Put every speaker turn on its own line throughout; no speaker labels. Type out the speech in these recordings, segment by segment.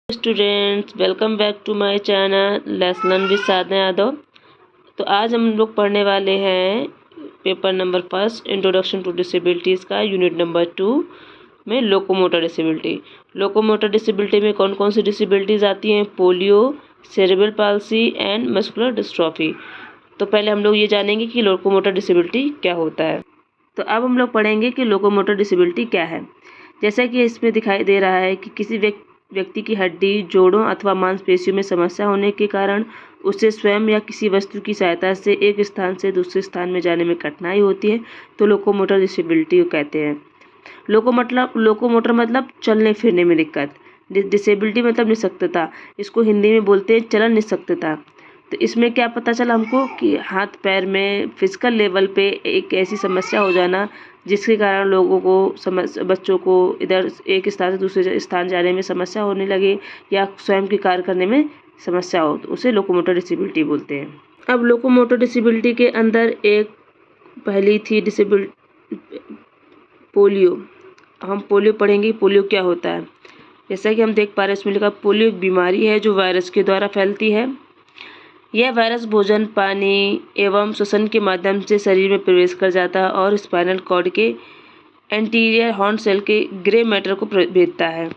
Students, welcome back to my channel let's learn with Sadhana Yadav. तो आज हम लोग पढ़ने वाले हैं paper number first introduction to disabilities का यूनिट नंबर 2 में लोकोमोटर डिसेबिलिटी। लोकोमोटर डिसेबिलिटी में कौन कौन सी डिसेबिलिटीज़ आती हैं? Polio, cerebral palsy and muscular dystrophy. तो पहले हम लोग ये जानेंगे कि लोकोमोटर डिसेबिलिटी क्या होता है। तो अब हम लोग पढ़ेंगे कि लोकोमोटर डिसेबिलिटी क्या है। जैसा कि इसमें दिखाई दे रहा है कि किसी व्यक्ति की हड्डी, जोड़ों अथवा मांसपेशियों में समस्या होने के कारण उसे स्वयं या किसी वस्तु की सहायता से एक स्थान से दूसरे स्थान में जाने में कठिनाई होती है, तो लोकोमोटर डिसेबिलिटी को कहते हैं। लोकोमोटर मतलब चलने फिरने में दिक्कत। डिसेबिलिटी मतलब निःशक्तता, इसको हिंदी में बोलते हैं चलन निःशक्तता। तो इसमें क्या पता चला हमको कि हाथ पैर में फिजिकल लेवल पे एक ऐसी समस्या हो जाना जिसके कारण लोगों को बच्चों को इधर एक स्थान से दूसरे स्थान जाने में समस्या होने लगे या स्वयं के कार्य करने में समस्या हो, तो उसे लोकोमोटर डिसेबिलिटी बोलते हैं। अब लोकोमोटर डिसेबिलिटी के अंदर एक पहली थी पोलियो। हम पोलियो पढ़ेंगे। पोलियो क्या होता है? जैसा कि हम देख पा रहे हैं इसमें लिखा पोलियो एक बीमारी है जो वायरस के द्वारा फैलती है। यह वायरस भोजन, पानी एवं श्वसन के माध्यम से शरीर में प्रवेश कर जाता है और स्पाइनल कॉर्ड के एंटीरियर हॉर्न सेल के ग्रे मैटर को भेजता है।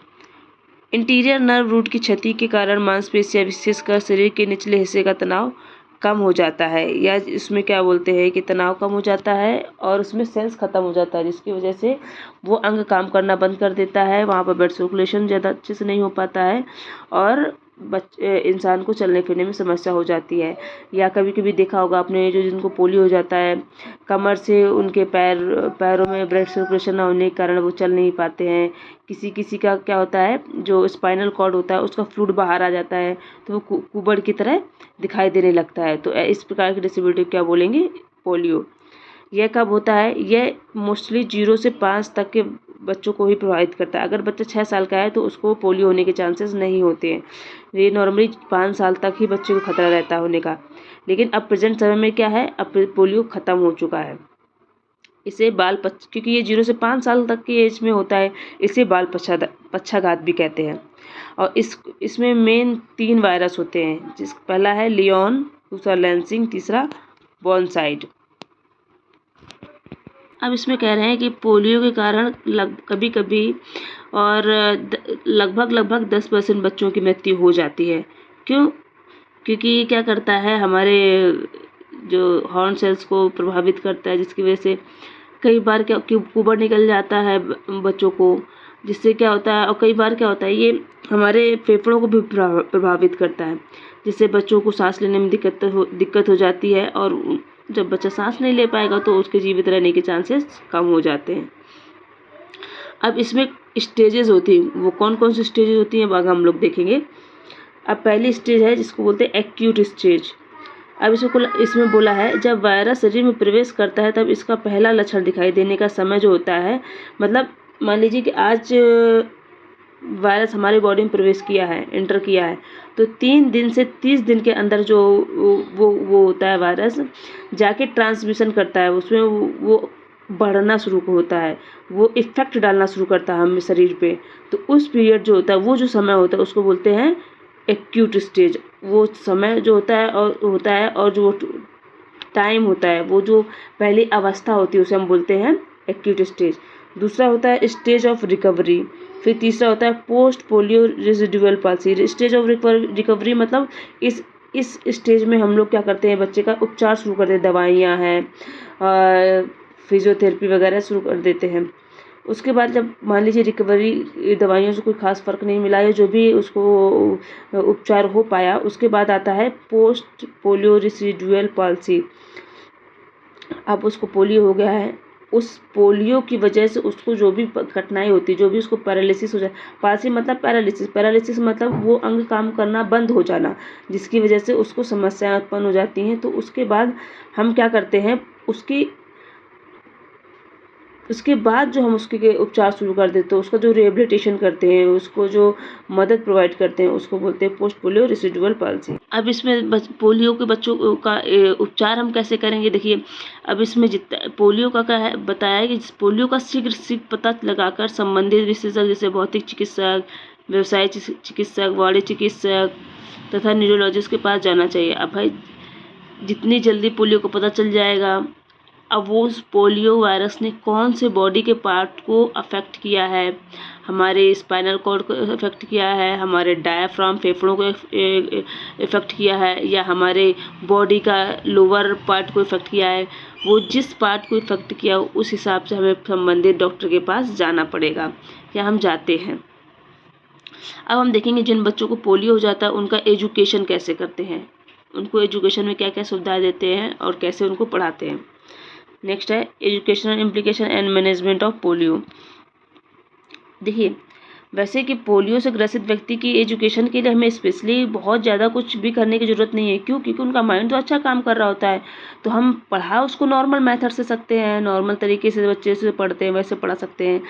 इंटीरियर नर्व रूट की क्षति के कारण मांसपेशियां, विशेषकर शरीर के निचले हिस्से का तनाव कम हो जाता है, या इसमें क्या बोलते हैं कि तनाव कम हो जाता है और उसमें सेल्स खत्म हो जाता है, जिसकी वजह से वो अंग काम करना बंद कर देता है। वहाँ पर ब्लड सर्कुलेशन ज़्यादा अच्छे से नहीं हो पाता है और इंसान को चलने फिरने में समस्या हो जाती है। या कभी कभी देखा होगा आपने, जो जिनको पोलियो हो जाता है, कमर से उनके पैरों में ब्लड सर्कुलेशन न होने के कारण वो चल नहीं पाते हैं। किसी किसी का क्या होता है, जो स्पाइनल कॉर्ड होता है उसका फ्लूइड बाहर आ जाता है तो वो कुबड़ की तरह दिखाई देने लगता है। तो इस प्रकार की डिसेबिलिटी क्या बोलेंगे? पोलियो। यह कब होता है? यह मोस्टली 0 से 5 तक के बच्चों को ही प्रभावित करता है। अगर बच्चा 6 साल का है तो उसको पोलियो होने के चांसेस नहीं होते हैं। ये नॉर्मली 5 साल तक ही बच्चे को खतरा रहता है होने का। लेकिन अब प्रेजेंट समय में क्या है, अब पोलियो खत्म हो चुका है। इसे क्योंकि ये 0 से 5 साल तक की एज में होता है, इसे बाल पक्षाघात भी कहते हैं। और इसमें मेन 3 वायरस होते हैं, पहला है लियोन, दूसरा लैंसिंग, तीसरा बॉन्साइड। अब इसमें कह रहे हैं कि पोलियो के कारण कभी कभी और लगभग 10% बच्चों की मृत्यु हो जाती है। क्यों? क्योंकि ये क्या करता है, हमारे जो हॉर्न सेल्स को प्रभावित करता है, जिसकी वजह से कई बार कुबड़ निकल जाता है बच्चों को, जिससे क्या होता है, और कई बार क्या होता है, ये हमारे फेफड़ों को भी प्रभावित करता है, जिससे बच्चों को सांस लेने में दिक्कत हो जाती है। और जब बच्चा सांस नहीं ले पाएगा तो उसके जीवित रहने के चांसेस कम हो जाते हैं। अब इसमें स्टेजेस होती हैं। वो कौन कौन सी स्टेजेस होती हैं वो आगे हम लोग देखेंगे। अब पहली स्टेज है जिसको बोलते हैं एक्यूट स्टेज। अब इसमें बोला है, जब वायरस शरीर में प्रवेश करता है तब इसका पहला लक्षण दिखाई देने का समय जो होता है, मतलब मान लीजिए कि आज वायरस हमारी बॉडी में प्रवेश किया है, एंटर किया है, तो 3 दिन से 30 दिन के अंदर जो वो होता है, वायरस जाके ट्रांसमिशन करता है, उसमें वो बढ़ना शुरू होता है, वो इफेक्ट डालना शुरू करता है हमें शरीर पे। तो उस पीरियड जो होता है, वो जो समय होता है, उसको बोलते हैं एक्यूट स्टेज। वो समय जो होता है और जो टाइम होता है, वो जो पहली अवस्था होती है, उसे हम बोलते हैं एक्यूट स्टेज। दूसरा होता है स्टेज ऑफ रिकवरी। फिर तीसरा होता है post polio residual palsy. Stage of recovery मतलब इस स्टेज में हम लोग क्या करते हैं, बच्चे का उपचार शुरू कर देते हैं, दवाइयाँ हैं, फिजियोथेरेपी वगैरह शुरू कर देते हैं। उसके बाद जब मान लीजिए रिकवरी दवाइयों से कोई खास फ़र्क नहीं मिला है, जो भी उसको उपचार हो पाया, उसके बाद आता है पोस्ट पोलियो रेसिडुअल पाल्सी। अब उसको पोलियो हो गया है, उस पोलियो की वजह से उसको जो भी कठिनाई होती है, जो भी उसको पैरालिसिस हो जाए, पाल्सी मतलब पैरालिसिस मतलब वो अंग काम करना बंद हो जाना, जिसकी वजह से उसको समस्याएं उत्पन्न हो जाती हैं। तो उसके बाद हम क्या करते हैं, उसके बाद जो हम उसके उपचार शुरू कर देते हैं, उसका जो रिहेबिलिटेशन करते हैं, उसको जो मदद प्रोवाइड करते हैं, उसको बोलते हैं पोस्ट पोलियो रेसिडुअल पाल्सी। अब इसमें पोलियो के बच्चों का उपचार हम कैसे करेंगे? देखिए, अब इसमें जितना पोलियो का क्या है बताया है कि पोलियो का शीघ्र पता लगाकर संबंधित विशेषज्ञ जैसे भौतिक चिकित्सक, व्यवसाय चिकित्सक, वार्ड चिकित्सक तथा न्यूरोलॉजिस्ट के पास जाना चाहिए। अब भाई जितनी जल्दी पोलियो को पता चल जाएगा, अब वो उस पोलियो वायरस ने कौन से बॉडी के पार्ट को अफेक्ट किया है, हमारे स्पाइनल कॉर्ड को अफेक्ट किया है, हमारे डायाफ्राम फेफड़ों को इफेक्ट किया है, या हमारे बॉडी का लोअर पार्ट को इफेक्ट किया है, वो जिस पार्ट को इफेक्ट किया उस हिसाब से हमें संबंधित डॉक्टर के पास जाना पड़ेगा, या हम जाते हैं। अब हम देखेंगे जिन बच्चों को पोलियो हो जाता है उनका एजुकेशन कैसे करते हैं, उनको एजुकेशन में क्या क्या सुविधाएं देते हैं और कैसे उनको पढ़ाते हैं। नेक्स्ट है educational implication and management of polio. देखिए, वैसे कि पोलियो से ग्रसित व्यक्ति की एजुकेशन के लिए हमें स्पेशली बहुत ज़्यादा कुछ भी करने की ज़रूरत नहीं है। क्यों? क्योंकि उनका माइंड तो अच्छा काम कर रहा होता है, तो हम पढ़ा उसको नॉर्मल मेथड से सकते हैं, नॉर्मल तरीके से बच्चे से पढ़ते हैं वैसे पढ़ा सकते हैं।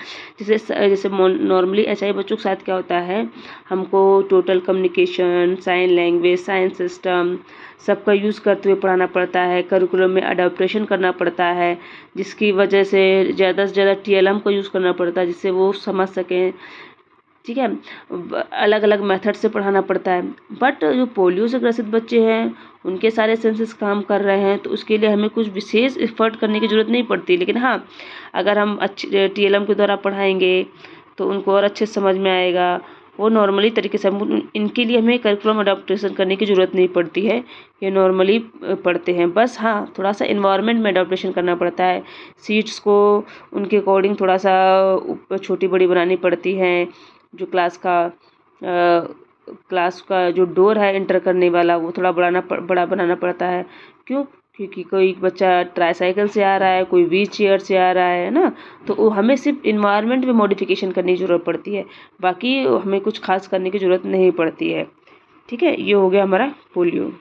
जैसे नॉर्मली एचआई बच्चों के साथ क्या होता है, हमको total communication, sign language, science system सबका यूज़ करते हुए पढ़ाना पड़ता है, करिकुलम में अडॉप्टेशन करना पड़ता है, जिसकी वजह से ज़्यादा टीएलएम का यूज़ करना पड़ता है जिससे वो समझ सकें। ठीक है, अलग अलग मेथड से पढ़ाना पड़ता है। बट जो पोलियो से ग्रसित बच्चे हैं उनके सारे सेंसेस काम कर रहे हैं, तो उसके लिए हमें कुछ विशेष एफर्ट करने की ज़रूरत नहीं पड़ती। लेकिन हाँ, अगर हम अच्छे टीएलएम के द्वारा पढ़ाएंगे तो उनको और अच्छे समझ में आएगा। वो नॉर्मली तरीके से इनके लिए हमें करिकुलम अडॉप्टेशन करने की ज़रूरत नहीं पड़ती है, ये नॉर्मली पढ़ते हैं। बस हाँ, थोड़ा सा इन्वायरमेंट में अडॉप्टेशन करना पड़ता है, सीट्स को उनके अकॉर्डिंग थोड़ा सा छोटी बड़ी बनानी पड़ती हैं। जो क्लास का जो डोर है एंटर करने वाला वो थोड़ा बड़ा बनाना पड़ता है। क्यों? क्योंकि कोई बच्चा ट्राईसाइकिल से आ रहा है, कोई व्हील चेयर से आ रहा है ना, तो वो हमें सिर्फ इन्वायरमेंट में मॉडिफिकेशन करने की ज़रूरत पड़ती है, बाकी हमें कुछ खास करने की ज़रूरत नहीं पड़ती है। ठीक है, ये हो गया हमारा पोलियो।